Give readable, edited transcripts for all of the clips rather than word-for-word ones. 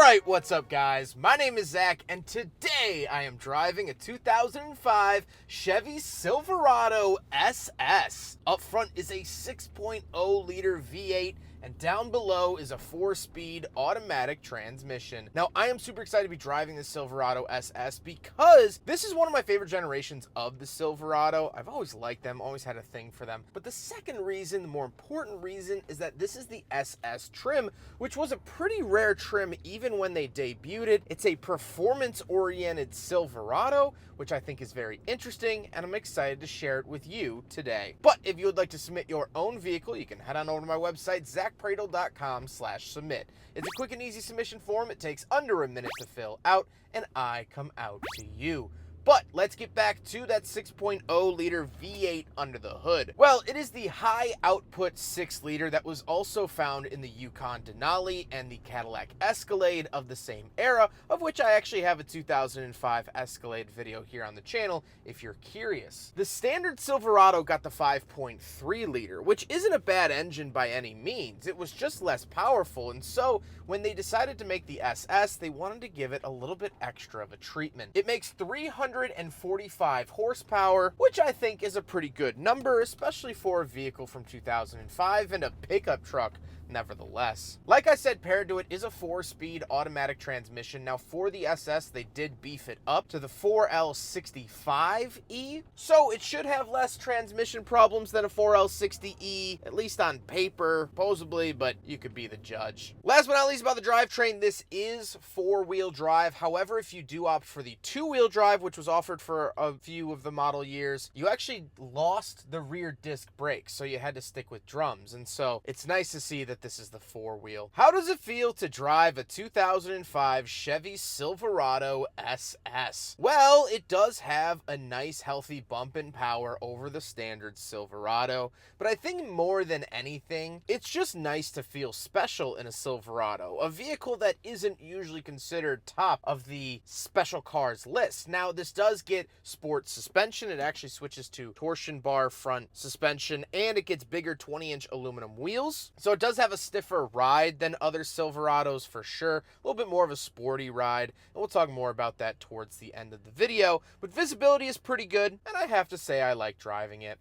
Alright, what's up guys? My name is Zach, and today I am driving a 2005 Chevy Silverado SS. Up front is a 6.0 liter V8, and down below is a 4-speed automatic transmission. Now, I am super excited to be driving the Silverado SS because this is one of my favorite generations of the Silverado. I've always liked them, always had a thing for them. But the second reason, the more important reason, is that this is the SS trim, which was a pretty rare trim even when they debuted it. It's a performance-oriented Silverado, which I think is very interesting, and I'm excited to share it with you today. But if you would like to submit your own vehicle, you can head on over to my website, zackpradel.com/submit. It's a quick and easy submission form. It takes under a minute to fill out, and I come out to you. But let's get back to that 6.0 liter V8 under the hood. Well, it is the high output 6 liter that was also found in the Yukon Denali and the Cadillac Escalade of the same era, of which I actually have a 2005 Escalade video here on the channel if you're curious. The standard Silverado got the 5.3 liter, which isn't a bad engine by any means. It was just less powerful, and so when they decided to make the SS, they wanted to give it a little bit extra of a treatment. It makes 345 horsepower, which I think is a pretty good number, especially for a vehicle from 2005 and a pickup truck nevertheless. Like I said, paired to it is a 4-speed automatic transmission. Now for the SS, they did beef it up to the 4L65E, so it should have less transmission problems than a 4L60E, at least on paper, supposedly, but you could be the judge. Last but not least about the drivetrain, this is 4-wheel drive. However, if you do opt for the 2-wheel drive, which was offered for a few of the model years, you actually lost the rear disc brakes, so you had to stick with drums, and so it's nice to see that this is the 4-wheel. How does it feel to drive a 2005 Chevy Silverado SS? Well, it does have a nice healthy bump in power over the standard Silverado, but I think more than anything, it's just nice to feel special in a Silverado, a vehicle that isn't usually considered top of the special cars list. Now, this does get sport suspension. It actually switches to torsion bar front suspension, and it gets bigger 20-inch aluminum wheels, so it does have a stiffer ride than other Silverados for sure, a little bit more of a sporty ride, and we'll talk more about that towards the end of the video. But visibility is pretty good, and I have to say I like driving it.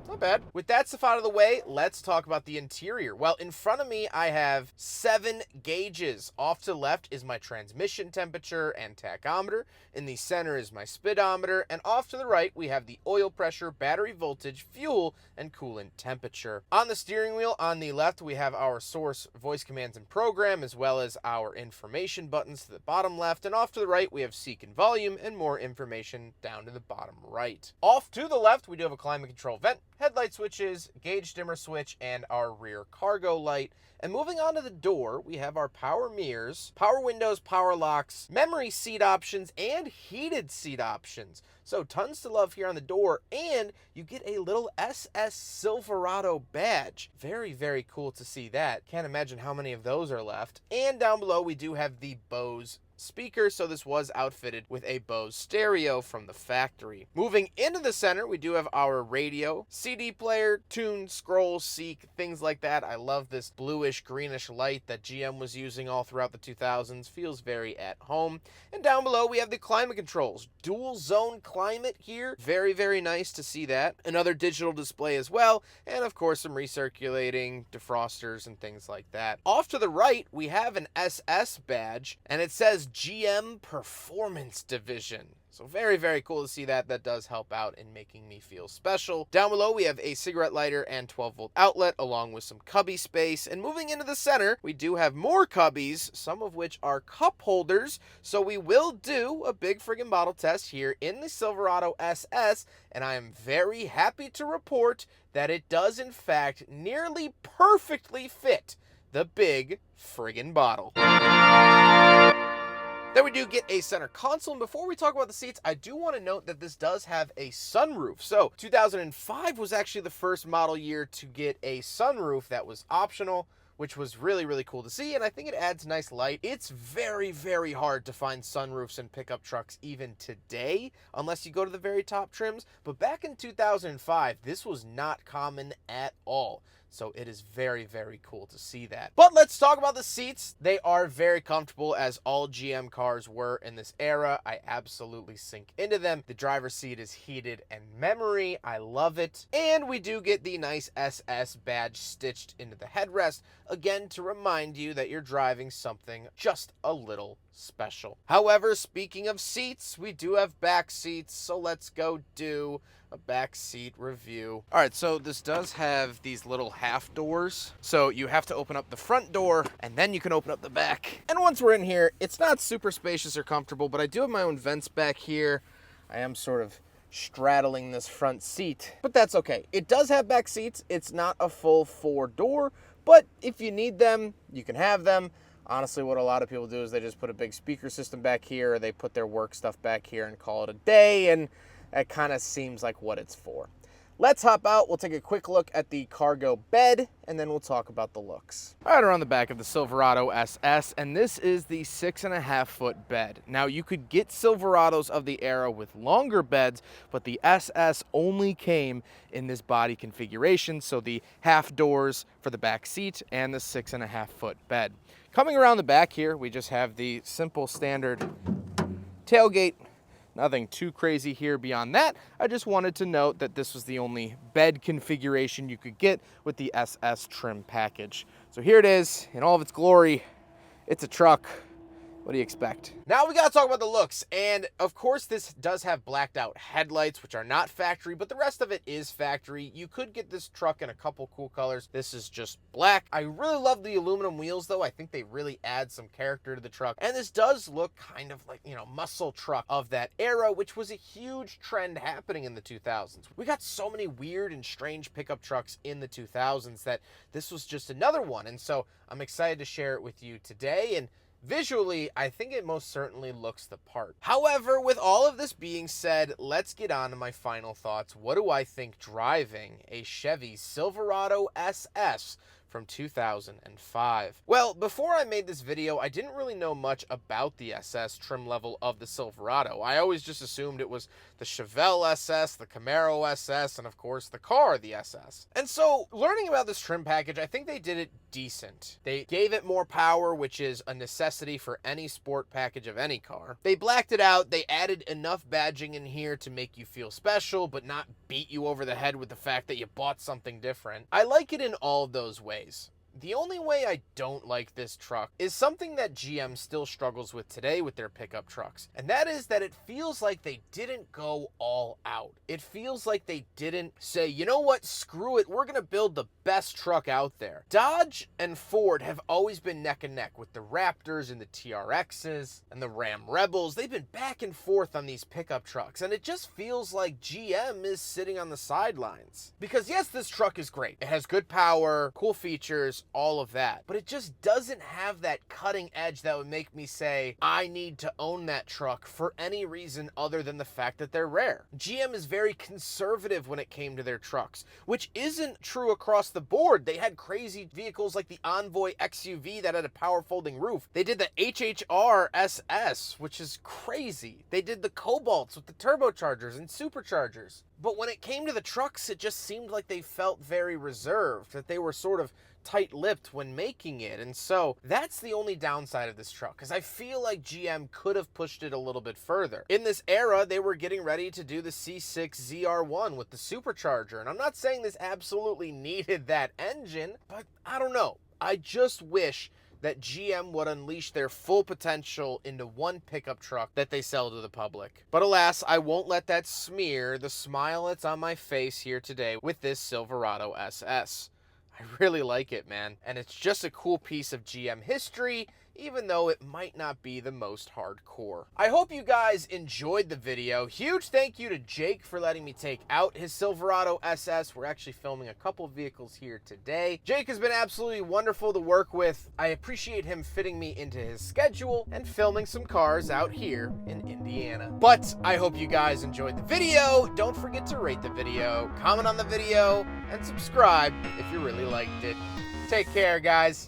Not bad. With that stuff out of the way, let's talk about the interior. Well, in front of me, I have 7 gauges. Off to the left is my transmission temperature and tachometer. In the center is my speedometer. And off to the right, we have the oil pressure, battery voltage, fuel, and coolant temperature. On the steering wheel, on the left, we have our source voice commands and program, as well as our information buttons to the bottom left. And off to the right, we have seek and volume, and more information down to the bottom right. Off to the left, we do have a climate control vent, headlight switches, gauge dimmer switch, and our rear cargo light. And moving on to the door, we have our power mirrors, power windows, power locks, memory seat options, and heated seat options. So tons to love here on the door, and you get a little SS Silverado badge. Very, very cool to see that. Can't imagine how many of those are left. And down below, we do have the Bose speaker, so this was outfitted with a Bose stereo from the factory. Moving into the center, we do have our radio, CD player, tune, scroll, seek, things like that. I love this bluish greenish light that GM was using all throughout the 2000s. Feels very at home. And down below, we have the climate controls. Dual zone climate here. Very, very nice to see that. Another digital display as well, and of course some recirculating defrosters and things like that. Off to the right, we have an SS badge, and it says GM Performance Division. So very, very cool to see that. That does help out in making me feel special. Down below, we have a cigarette lighter and 12-volt outlet, along with some cubby space. And moving into the center, we do have more cubbies, some of which are cup holders. So we will do a big friggin' bottle test here in the Silverado SS, and I am very happy to report that it does, in fact, nearly perfectly fit the big friggin' bottle. Then we do get a center console, and before we talk about the seats, I do want to note that this does have a sunroof. So 2005 was actually the first model year to get a sunroof that was optional, which was really, really cool to see, and I think it adds nice light. It's very, very hard to find sunroofs in pickup trucks even today, unless you go to the very top trims, but back in 2005, this was not common at all. So it is very, very cool to see that. But let's talk about the seats. They are very comfortable, as all GM cars were in this era. I absolutely sink into them. The driver's seat is heated and memory. I love it. And we do get the nice SS badge stitched into the headrest, again, to remind you that you're driving something just a little special. However, speaking of seats, we do have back seats, so let's go do a back seat review. All right, so this does have these little half doors. So you have to open up the front door and then you can open up the back. And once we're in here, it's not super spacious or comfortable, but I do have my own vents back here. I am sort of straddling this front seat, but that's okay. It does have back seats. It's not a full 4-door, but if you need them, you can have them. Honestly, what a lot of people do is they just put a big speaker system back here, or they put their work stuff back here and call it a day, and that kind of seems like what it's for. Let's hop out. We'll take a quick look at the cargo bed, and then we'll talk about the looks. All right, we're on the back of the Silverado SS, and this is the 6.5-foot bed. Now, you could get Silverados of the era with longer beds, but the SS only came in this body configuration, so the half doors for the back seat and the 6.5-foot bed. Coming around the back here, we just have the simple standard tailgate. Nothing too crazy here beyond that. I just wanted to note that this was the only bed configuration you could get with the SS trim package. So here it is in all of its glory. It's a truck. What do you expect? Now we gotta talk about the looks, and of course this does have blacked out headlights, which are not factory, but the rest of it is factory. You could get this truck in a couple cool colors. This is just black. I really love the aluminum wheels though. I think they really add some character to the truck, and this does look kind of like, you know, muscle truck of that era, which was a huge trend happening in the 2000s. We got so many weird and strange pickup trucks in the 2000s that this was just another one, and so I'm excited to share it with you today. And visually, I think it most certainly looks the part. However, with all of this being said, let's get on to my final thoughts. What do I think driving a Chevy Silverado SS from 2005? Well, before I made this video, I didn't really know much about the SS trim level of the Silverado. I always just assumed it was the Chevelle SS, the Camaro SS, and of course the car, the SS. And so, learning about this trim package, I think they did it decent. They gave it more power, which is a necessity for any sport package of any car. They blacked it out. They added enough badging in here to make you feel special, but not beat you over the head with the fact that you bought something different. I like it in all of those ways. The only way I don't like this truck is something that GM still struggles with today with their pickup trucks, and that is that it feels like they didn't go all out. It feels like they didn't say, you know what, screw it, we're gonna build the best truck out there. Dodge and Ford have always been neck and neck with the Raptors and the TRXs and the Ram Rebels. They've been back and forth on these pickup trucks, and it just feels like GM is sitting on the sidelines. Because yes, this truck is great. It has good power, cool features, all of that, but it just doesn't have that cutting edge that would make me say, I need to own that truck for any reason other than the fact that they're rare. GM is very conservative when it came to their trucks, which isn't true across the board. They had crazy vehicles like the Envoy XUV that had a power folding roof. They did the HHR SS, which is crazy. They did the Cobalts with the turbochargers and superchargers. But when it came to the trucks, it just seemed like they felt very reserved, that they were sort of tight-lipped when making it. And so that's the only downside of this truck, because I feel like GM could have pushed it a little bit further. In this era, they were getting ready to do the C6 ZR1 with the supercharger, and I'm not saying this absolutely needed that engine, but I don't know. I just wish that GM would unleash their full potential into one pickup truck that they sell to the public. But alas, I won't let that smear the smile that's on my face here today with this Silverado SS. I really like it, man. And it's just a cool piece of GM history, even though it might not be the most hardcore. I hope you guys enjoyed the video. Huge thank you to Jake for letting me take out his Silverado SS. We're actually filming a couple vehicles here today. Jake has been absolutely wonderful to work with. I appreciate him fitting me into his schedule and filming some cars out here in Indiana. But I hope you guys enjoyed the video. Don't forget to rate the video, comment on the video, and subscribe if you really liked it. Take care, guys.